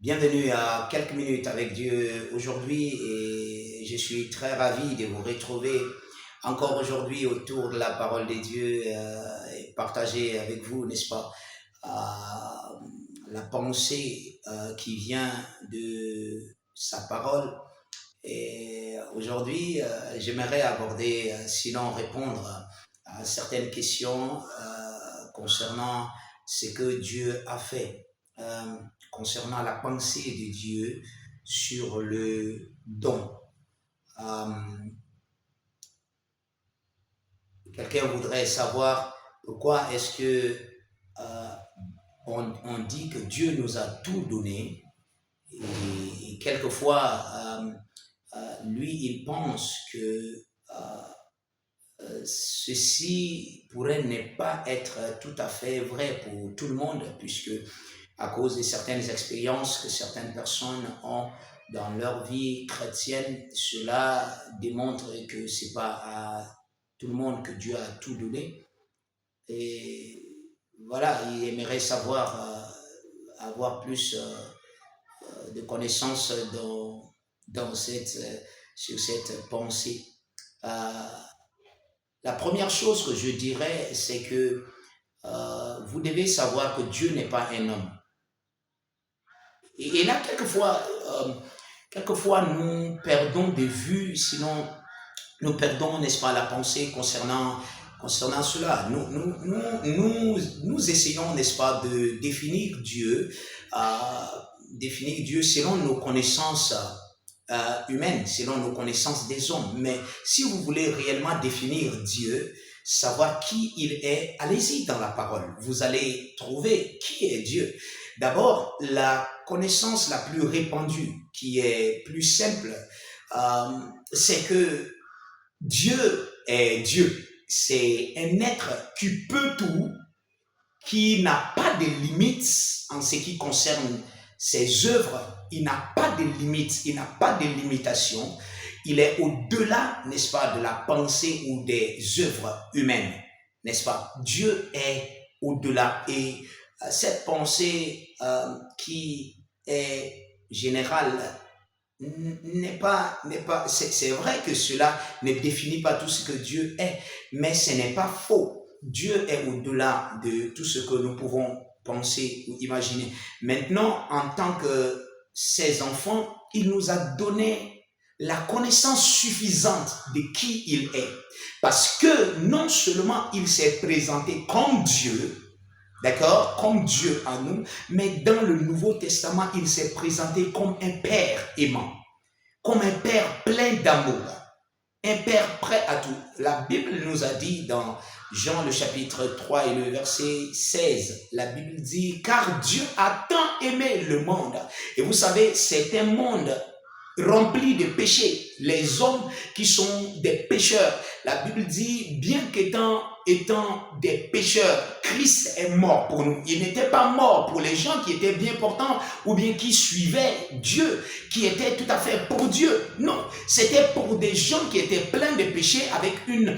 Bienvenue à quelques minutes avec Dieu aujourd'hui et je suis très ravi de vous retrouver encore aujourd'hui autour de la parole de Dieu et partager avec vous, n'est-ce pas, la pensée qui vient de sa parole. Et aujourd'hui, j'aimerais aborder, sinon répondre à certaines questions concernant ce que Dieu a fait, concernant la pensée de Dieu sur le don. Euh, Quelqu'un voudrait savoir pourquoi est-ce que on dit que Dieu nous a tout donné et quelquefois lui il pense que ceci pourrait ne pas être tout à fait vrai pour tout le monde, puisque à cause de certaines expériences que certaines personnes ont dans leur vie chrétienne, cela démontre que c'est pas à tout le monde que Dieu a tout donné. Et voilà, il aimerait savoir, avoir plus de connaissances sur cette pensée. La première chose que je dirais, c'est que vous devez savoir que Dieu n'est pas un homme. Et là, quelquefois, nous perdons de vue, sinon nous perdons, n'est-ce pas, la pensée concernant cela. Nous essayons, n'est-ce pas, de définir Dieu selon nos connaissances humaines, selon nos connaissances des hommes. Mais si vous voulez réellement définir Dieu, savoir qui il est, allez-y dans la parole. Vous allez trouver qui est Dieu. D'abord, la connaissance la plus répandue, qui est plus simple, c'est que Dieu est Dieu. C'est un être qui peut tout, qui n'a pas de limites en ce qui concerne ses œuvres. Il n'a pas de limites, il n'a pas de limitations. Il est au-delà, n'est-ce pas, de la pensée ou des œuvres humaines, n'est-ce pas? Dieu est au-delà. Et cette pensée qui est générale c'est vrai que cela ne définit pas tout ce que Dieu est, mais ce n'est pas faux. Dieu est au-delà de tout ce que nous pouvons penser ou imaginer. Maintenant, en tant que ses enfants, il nous a donné la connaissance suffisante de qui il est. Parce que non seulement il s'est présenté comme Dieu, d'accord, comme Dieu à nous, mais dans le Nouveau Testament, il s'est présenté comme un Père aimant, comme un Père plein d'amour, un Père prêt à tout. La Bible nous a dit dans Jean le chapitre 3 et le verset 16, la Bible dit « Car Dieu a tant aimé le monde ». Et vous savez, c'est un monde rempli de péchés. Les hommes qui sont des pécheurs. La Bible dit, bien qu'étant des pécheurs, Christ est mort pour nous. Il n'était pas mort pour les gens qui étaient bien portants ou bien qui suivaient Dieu, qui étaient tout à fait pour Dieu. Non, c'était pour des gens qui étaient pleins de péchés avec une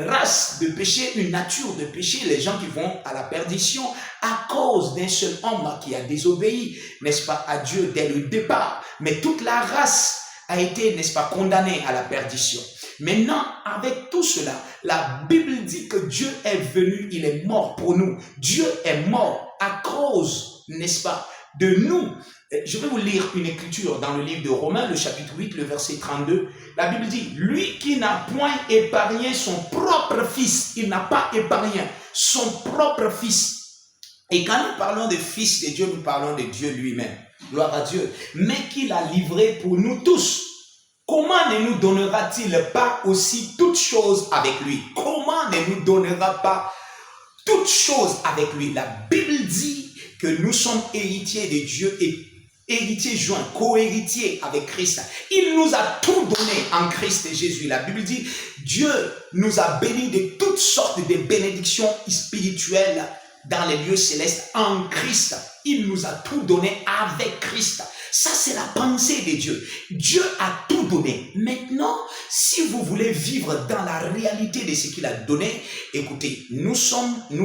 race de péché, une nature de péché, les gens qui vont à la perdition à cause d'un seul homme qui a désobéi, n'est-ce pas, à Dieu dès le départ. Mais toute la race a été, n'est-ce pas, condamnée à la perdition. Maintenant, avec tout cela, la Bible dit que Dieu est venu, il est mort pour nous. Dieu est mort à cause, n'est-ce pas, de nous. Je vais vous lire une écriture dans le livre de Romains, le chapitre 8, le verset 32. La Bible dit, lui qui n'a point épargné son propre fils, il n'a pas épargné son propre fils. Et quand nous parlons de fils de Dieu, nous parlons de Dieu lui-même. Gloire à Dieu. Mais qu'il a livré pour nous tous. Comment ne nous donnera-t-il pas aussi toutes choses avec lui? Comment ne nous donnera pas toutes choses avec lui? La Bible dit que nous sommes héritiers de Dieu et héritiers joints, co-héritiers avec Christ. Il nous a tout donné en Christ Jésus. La Bible dit, Dieu nous a bénis de toutes sortes de bénédictions spirituelles dans les lieux célestes en Christ. Il nous a tout donné avec Christ. Ça, c'est la pensée de Dieu. Dieu a tout donné. Maintenant, si vous voulez vivre dans la réalité de ce qu'il a donné, écoutez, nous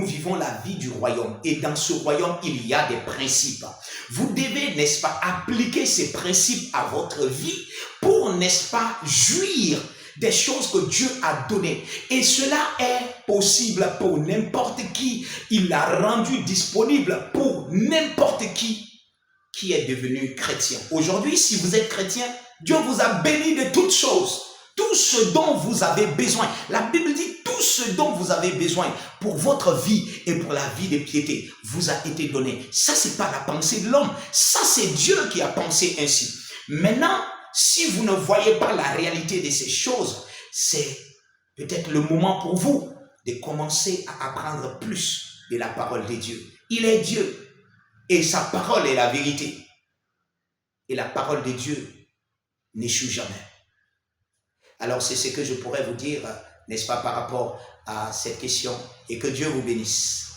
vivons la vie du royaume. Et dans ce royaume, il y a des principes. Vous devez, n'est-ce pas, appliquer ces principes à votre vie pour, n'est-ce pas, jouir des choses que Dieu a données. Et cela est possible pour n'importe qui. Il l'a rendu disponible pour n'importe qui est devenu chrétien. Aujourd'hui, si vous êtes chrétien, Dieu vous a béni de toutes choses. Tout ce dont vous avez besoin. La Bible dit tout ce dont vous avez besoin pour votre vie et pour la vie de piété vous a été donné. Ça, c'est pas la pensée de l'homme. Ça, c'est Dieu qui a pensé ainsi. Maintenant, si vous ne voyez pas la réalité de ces choses, c'est peut-être le moment pour vous de commencer à apprendre plus de la parole de Dieu. Il est Dieu et sa parole est la vérité. Et la parole de Dieu n'échoue jamais. Alors c'est ce que je pourrais vous dire, n'est-ce pas, par rapport à cette question, et que Dieu vous bénisse.